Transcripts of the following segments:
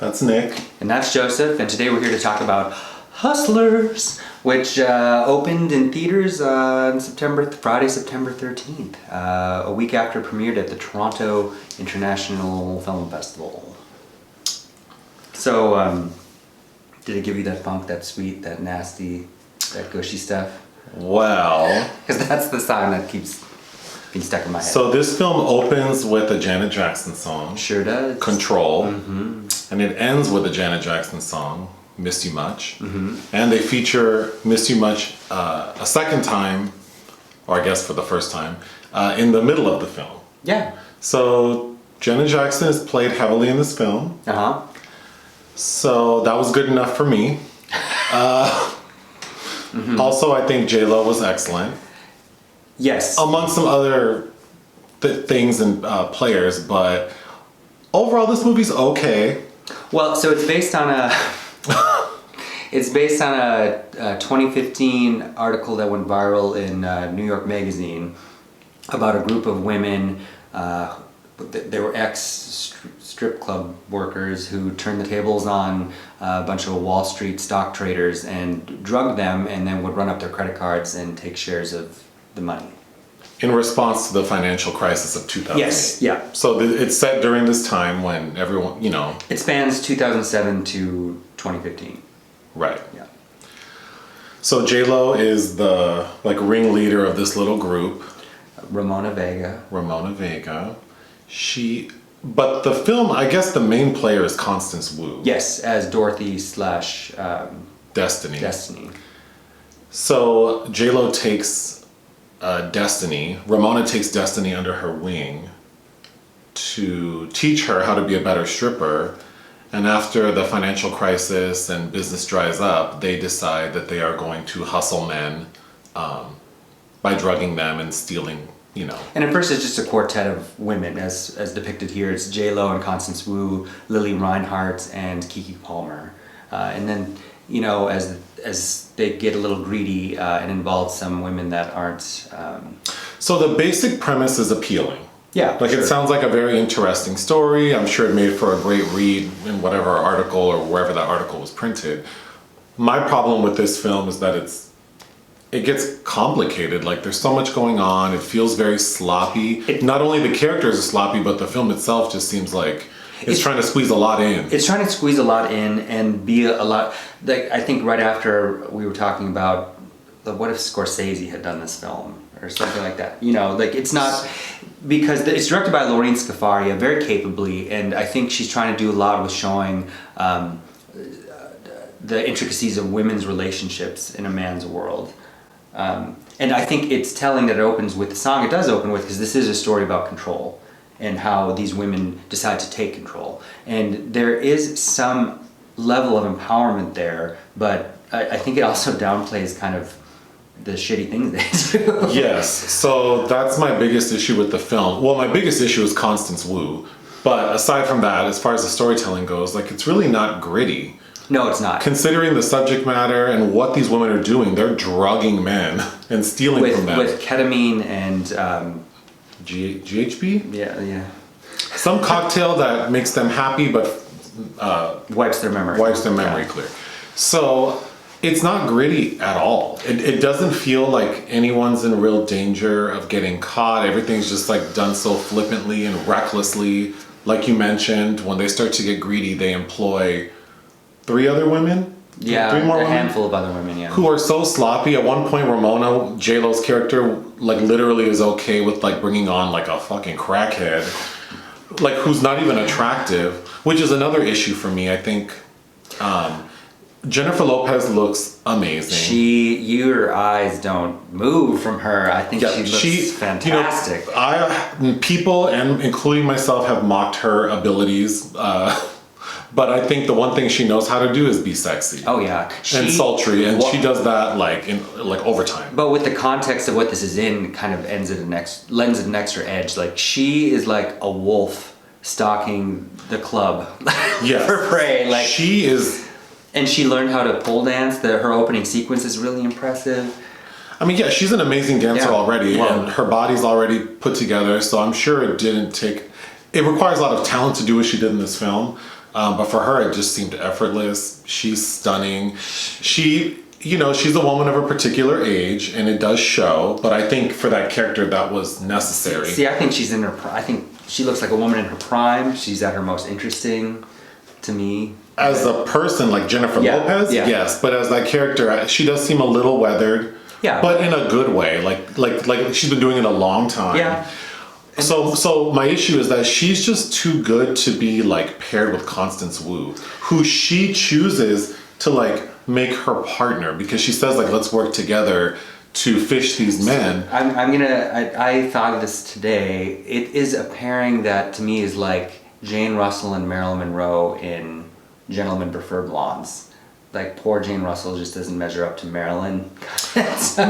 That's Nick. And that's Joseph, and today we're here to talk about Hustlers, which opened in theaters on Friday, September 13th, a week after it premiered at the Toronto International Film Festival. So, did it give you that funk, that sweet, that nasty, that gushy stuff? Well, because that's the song that keeps being stuck in my head. So this film opens with a Janet Jackson song. Sure does. Control. Mm-hmm. And it ends with a Janet Jackson song, Missed You Much. Mm-hmm. And they feature Missed You Much a second time, or I guess for the first time, in the middle of the film. Yeah. So Janet Jackson is played heavily in this film. Uh-huh. So that was good enough for me. Mm-hmm. Also, I think J-Lo was excellent. Yes. Among some other things and players, but overall this movie's okay. Well, so it's based on a 2015 article that went viral in New York Magazine about a group of women. They were ex-strip club workers who turned the tables on a bunch of Wall Street stock traders and drugged them, and then would run up their credit cards and take shares of the money. In response to the financial crisis of 2008. Yes, yeah. So it's set during this time when everyone, It spans 2007 to 2015. Right. Yeah. So J-Lo is the ringleader of this little group. Ramona Vega. But the film, I guess the main player is Constance Wu. Yes, as Dorothy / Destiny. So J-Lo takes Ramona takes Destiny under her wing to teach her how to be a better stripper. And after the financial crisis and business dries up, they decide that they are going to hustle men by drugging them and stealing, And at first it's just a quartet of women, as depicted here. It's J-Lo and Constance Wu, Lili Reinhart, and Keke Palmer. And then, as they get a little greedy, it involves some women that aren't... So the basic premise is appealing. Yeah, sure. It sounds like a very interesting story. I'm sure it made for a great read in whatever article or wherever that article was printed. My problem with this film is that it gets complicated. There's so much going on. It feels very sloppy. Not only the characters are sloppy, but the film itself just seems like it's trying to squeeze a lot in. It's trying to squeeze a lot in and be a lot... I think right after we were talking about what if Scorsese had done this film or something like that. It's not... Because it's directed by Lorene Scafaria very capably, and I think she's trying to do a lot with showing the intricacies of women's relationships in a man's world. And I think it's telling that it opens with the song it does open with, because this is a story about control and how these women decide to take control. And there is some level of empowerment there, but I think it also downplays kind of the shitty things they do. Yes, so that's my biggest issue with the film. Well, my biggest issue is Constance Wu, but aside from that, as far as the storytelling goes, it's really not gritty. No, it's not. Considering the subject matter and what these women are doing, they're drugging men and stealing from them. With ketamine and... GHB? Yeah. Some cocktail that makes them happy, but... wipes their memory. Clear. So... It's not gritty at all. It doesn't feel like anyone's in real danger of getting caught. Everything's just done so flippantly and recklessly. Like you mentioned, when they start to get greedy, they employ 3 other women? Yeah, 3 more women? Handful of other women, yeah. Who are so sloppy. At one point, Ramona, J-Lo's character, literally is okay with bringing on a fucking crackhead. Who's not even attractive, which is another issue for me, I think. Jennifer Lopez looks amazing. Your eyes don't move from her. I think she looks fantastic. People, and including myself, have mocked her abilities. But I think the one thing she knows how to do is be sexy. Oh yeah, and sultry, and she does that in overtime. But with the context of what this is in, it kind of lends it an extra edge. She is like a wolf stalking the club for prey. She is. And she learned how to pole dance. Her opening sequence is really impressive. I mean, yeah, she's an amazing dancer already, and her body's already put together, so I'm sure it requires a lot of talent to do what she did in this film. But for her, it just seemed effortless. She's stunning. She's a woman of a particular age, and it does show. But I think for that character, that was necessary. See, I think she's in her. I think she looks like a woman in her prime. She's at her most interesting, to me. As a person, like Jennifer Lopez, yes. But as that character, she does seem a little weathered. Yeah. But in a good way. Like she's been doing it a long time. Yeah. So my issue is that she's just too good to be like paired with Constance Wu, who she chooses to like make her partner because she says like, let's work together to fish these men. I thought of this today. It is a pairing that to me is like Jane Russell and Marilyn Monroe in Gentlemen Prefer Blondes. Like poor Jane Russell just doesn't measure up to Marilyn. I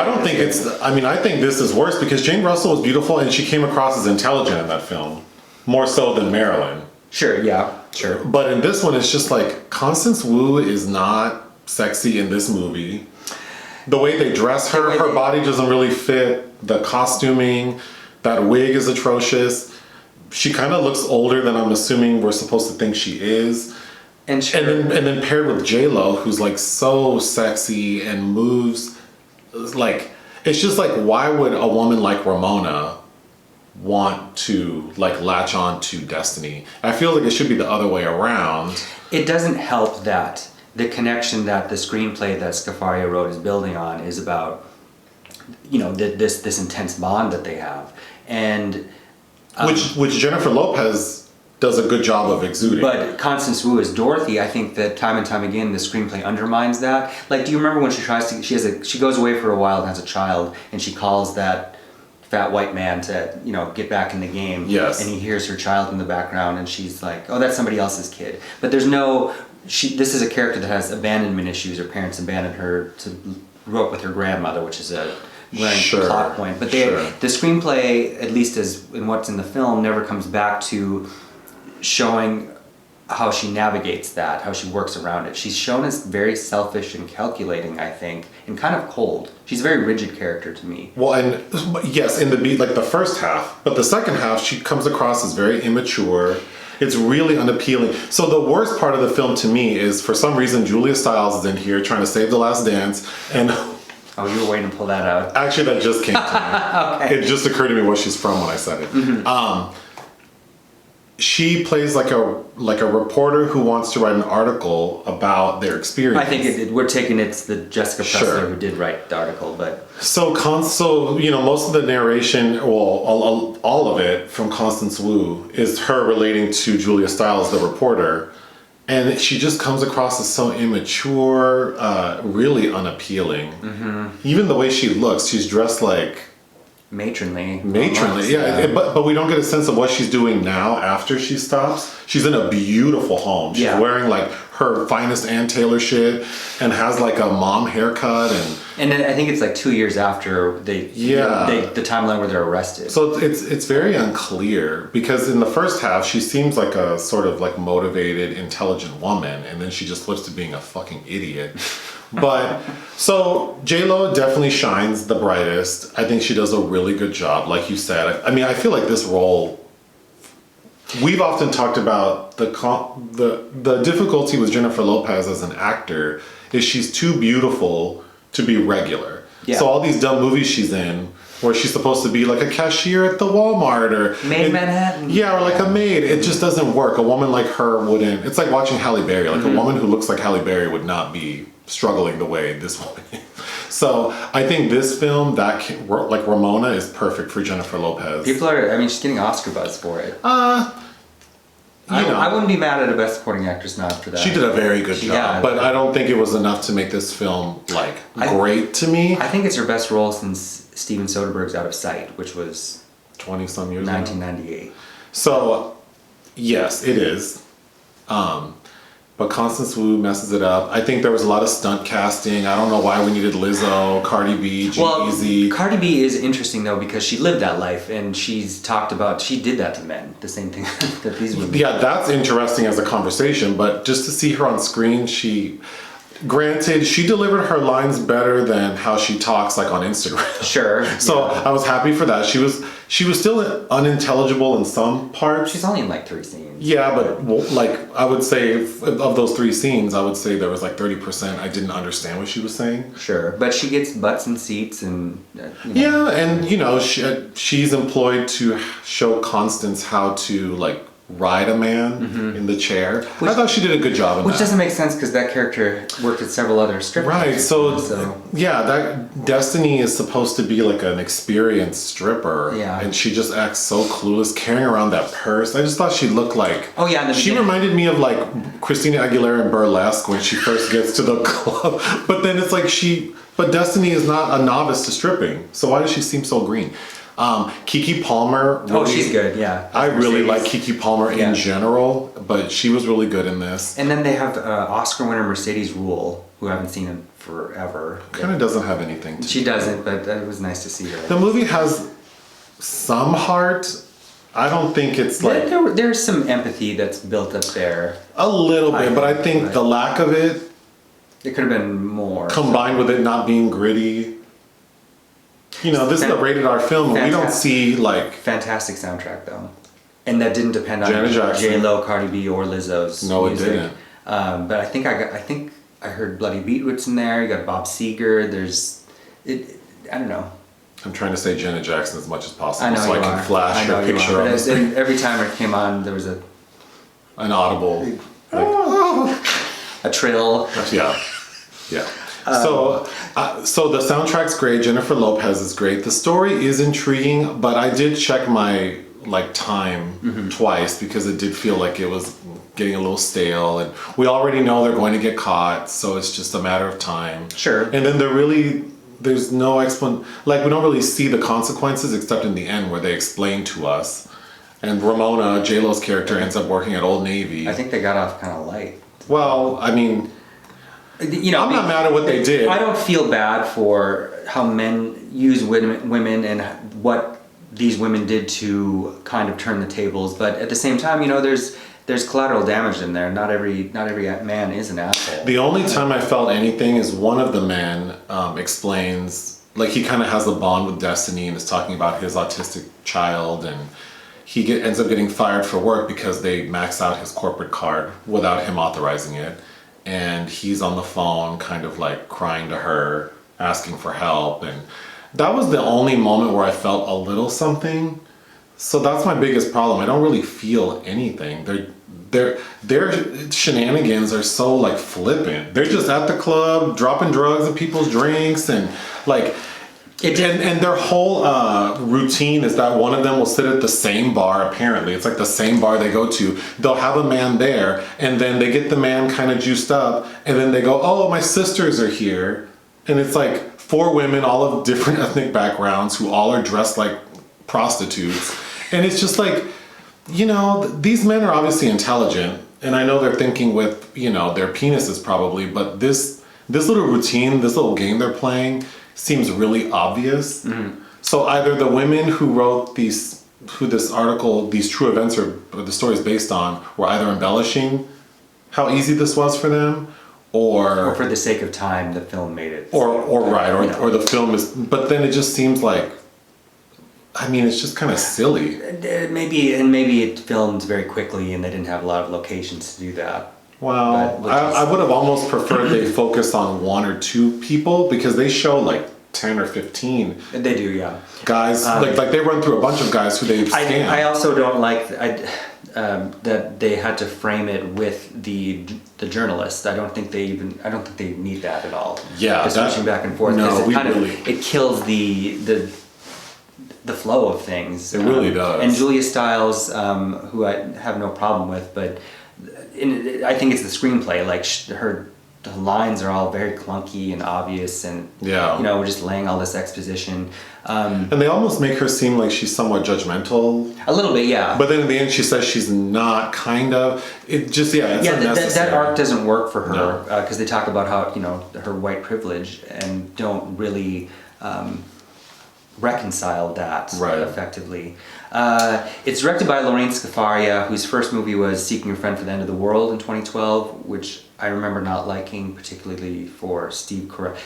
don't think it's. I mean, I think this is worse because Jane Russell was beautiful and she came across as intelligent in that film, more so than Marilyn. Sure. Yeah. Sure. But in this one, it's just like Constance Wu is not sexy in this movie. The way they dress her, her body doesn't really fit. The costuming, that wig is atrocious. She kind of looks older than I'm assuming we're supposed to think she is. And then paired with J-Lo, who's like so sexy and moves like, it's just like, why would a woman like Ramona want to like latch on to Destiny? I feel like it should be the other way around. It doesn't help that the connection that the screenplay that Scafaria wrote is building on is about, this intense bond that they have, and which Jennifer Lopez does a good job of exuding. But Constance Wu as Dorothy, I think that time and time again the screenplay undermines that. Like, do you remember when she goes away for a while and has a child, and she calls that fat white man to get back in the game? Yes. And he hears her child in the background, and she's like, "Oh, that's somebody else's kid." But there's no. This is a character that has abandonment issues. Her parents abandoned her to grow up with her grandmother, which is a glaring plot point. But the screenplay, at least as in what's in the film, never comes back to showing how she navigates that, how she works around it. She's shown as very selfish and calculating, I think, and kind of cold. She's a very rigid character to me. Well, and yes, in the first half, but the second half, she comes across as very immature. It's really unappealing. So the worst part of the film to me is, for some reason, Julia Stiles is in here trying to save The Last Dance, and oh, you were waiting to pull that out. Actually, that just came to me. Okay. It just occurred to me where she's from when I said it. Mm-hmm. She plays like a reporter who wants to write an article about their experience. I think we're taking it's the Jessica Pressler who did write the article, but so most of the narration, well, all of it from Constance Wu is her relating to Julia Stiles, the reporter, and she just comes across as so immature, really unappealing. Mm-hmm. Even the way she looks, she's dressed like matronly, yeah. But we don't get a sense of what she's doing now after she stops. She's in a beautiful home. She's wearing like her finest Ann Taylor shit and has like a mom haircut and then I think it's like 2 years after the timeline where they're arrested. So it's very unclear because in the first half she seems like a sort of like motivated, intelligent woman, and then she just flips to being a fucking idiot. But so J-Lo definitely shines the brightest. I think she does a really good job, like you said. I mean, I feel like this role. We've often talked about the difficulty with Jennifer Lopez as an actor is she's too beautiful to be regular. Yeah. So all these dumb movies she's in, where she's supposed to be like a cashier at the Walmart or Maid Manhattan. Yeah, or like a maid. It just doesn't work. A woman like her wouldn't. It's like watching Halle Berry. Like a woman who looks like Halle Berry would not be struggling the way this woman is. So I think this film, like Ramona, is perfect for Jennifer Lopez. People are. I mean, she's getting Oscar buzz for it. I wouldn't be mad at a Best Supporting Actress nod for that. She did a very good job, but I don't think it was enough to make this film great to me. I think it's her best role since Steven Soderbergh's Out of Sight, which was 20-some years 1998. So, yes, it is. But Constance Wu messes it up. I think there was a lot of stunt casting. I don't know why we needed Lizzo, Cardi B, g-eazy. Well, Cardi B is interesting though because she lived that life and she's talked about, she did that to men, the same thing that these women. Yeah, that's interesting as a conversation, but just to see her on screen, Granted, she delivered her lines better than how she talks like on Instagram. Sure. So I was happy for that. She was still unintelligible in some parts. She's only in like 3 scenes. Yeah, but like I would say of those 3 scenes, I would say there was like 30% I didn't understand what she was saying. Sure, but she gets butts and seats and. Yeah, and she's employed to show Constance how to like ride a man in the chair. I thought she did a good job in Which that. doesn't make sense because that character worked with several other strippers. Right, so yeah, that Destiny is supposed to be like an experienced stripper. Yeah. And she just acts so clueless, carrying around that purse. I just thought she looked like... Oh yeah, she reminded me of like Christina Aguilera in Burlesque when she first gets to the club. But then it's like but Destiny is not a novice to stripping. So why does she seem so green? Keke Palmer. Really, she's good. Yeah, I really like Keke Palmer in general, but she was really good in this. And then they have Oscar winner Mercedes Ruehl, who I haven't seen in forever. Kind of doesn't have anything to She doesn't, but it was nice to see her. The movie has some heart. I don't think it's like... There's some empathy that's built up there. A little bit, but I think the lack of it... It could have been more. Combined with it not being gritty. This is a rated R film, and we don't see like... Fantastic soundtrack, though. And that didn't depend on Jackson. J-Lo, Cardi B, or Lizzo's music. It didn't. But I think I heard Bloody Beetroots in there. You got Bob Seger. I don't know. I'm trying to say Janet Jackson as much as possible, I know so I can flash her picture on the screen. Every time it came on, there was an audible, a trill. Yeah. So the soundtrack's great. Jennifer Lopez is great. The story is intriguing, but I did check my time twice because it did feel like it was getting a little stale, and we already know they're going to get caught, so it's just a matter of time. Sure. And then there's no explanation. Like, we don't really see the consequences except in the end where they explain to us. And Ramona, J-Lo's character, ends up working at Old Navy. I think they got off kind of light. Well, I mean, I'm not mad at what they did. I don't feel bad for how men use women and what these women did to kind of turn the tables. But at the same time, there's collateral damage in there. Not every man is an asshole. The only time I felt anything is one of the men explains, like, he kind of has a bond with Destiny and is talking about his autistic child, and he ends up getting fired for work because they max out his corporate card without him authorizing it. And he's on the phone kind of like crying to her, asking for help. And that was the only moment where I felt a little something. So that's my biggest problem. I don't really feel anything. Their shenanigans are so like flippant. They're just at the club, dropping drugs in people's drinks, and like... And their whole routine is that one of them will sit at the same bar, apparently. It's like the same bar they go to. They'll have a man there, and then they get the man kind of juiced up, and then they go, oh, my sisters are here. And it's like 4 women, all of different ethnic backgrounds, who all are dressed like prostitutes. And it's just like, these men are obviously intelligent, and I know they're thinking with, their penises probably, but this little routine, this little game they're playing seems really obvious. Mm-hmm. So either the women who wrote these true events or the story is based on, were either embellishing how easy this was for them, or for the sake of time, the film made it. Or the film is, but then it just seems like, it's just kind of silly. Maybe it filmed very quickly and they didn't have a lot of locations to do that. Well, I would have almost preferred they focus on 1 or 2 people, because they show like 10 or 15. They do, yeah. Guys, like they run through a bunch of guys who they've scammed. I also don't like that they had to frame it with the journalist. I don't think they need that at all. Yeah, switching back and forth. No, it kills the flow of things. It really does. And Julia Stiles, who I have no problem with, but I think it's the screenplay. Like the lines are all very clunky and obvious, and we're just laying all this exposition. And they almost make her seem like she's somewhat judgmental. A little bit, yeah. But then in the end, she says she's not. Kind of. It just it's unnecessary. That arc doesn't work for her because they talk about how her white privilege and don't really reconcile that effectively. It's directed by Lorene Scafaria, whose first movie was Seeking a Friend for the End of the World in 2012, which I remember not liking, particularly for Steve Carell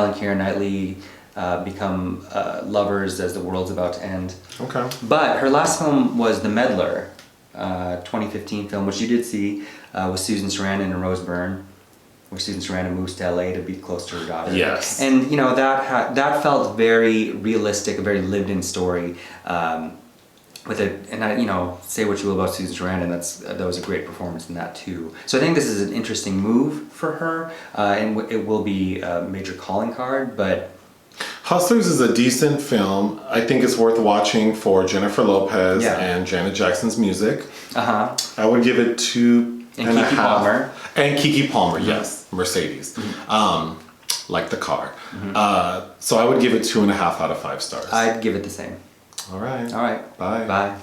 and Keira Knightley become lovers as the world's about to end. Okay. But her last film was The Meddler, 2015 film, which you did see, with Susan Sarandon and Rose Byrne, where Susan Sarandon moves to LA to be close to her daughter. Yes. And you know that felt very realistic, a very lived-in story. With it, and I, you know, say what you will about Susan Sarandon, that was a great performance in that too. So I think this is an interesting move for her, and it will be a major calling card. But Hustlers is a decent film. I think it's worth watching for Jennifer Lopez and Janet Jackson's music. I would give it 2 and Keke a half. Palmer. And Keke Palmer, yes, Mercedes, like the car. So I would give it 2.5 out of 5 stars. I'd give it the same. All right. All right. Bye. Bye.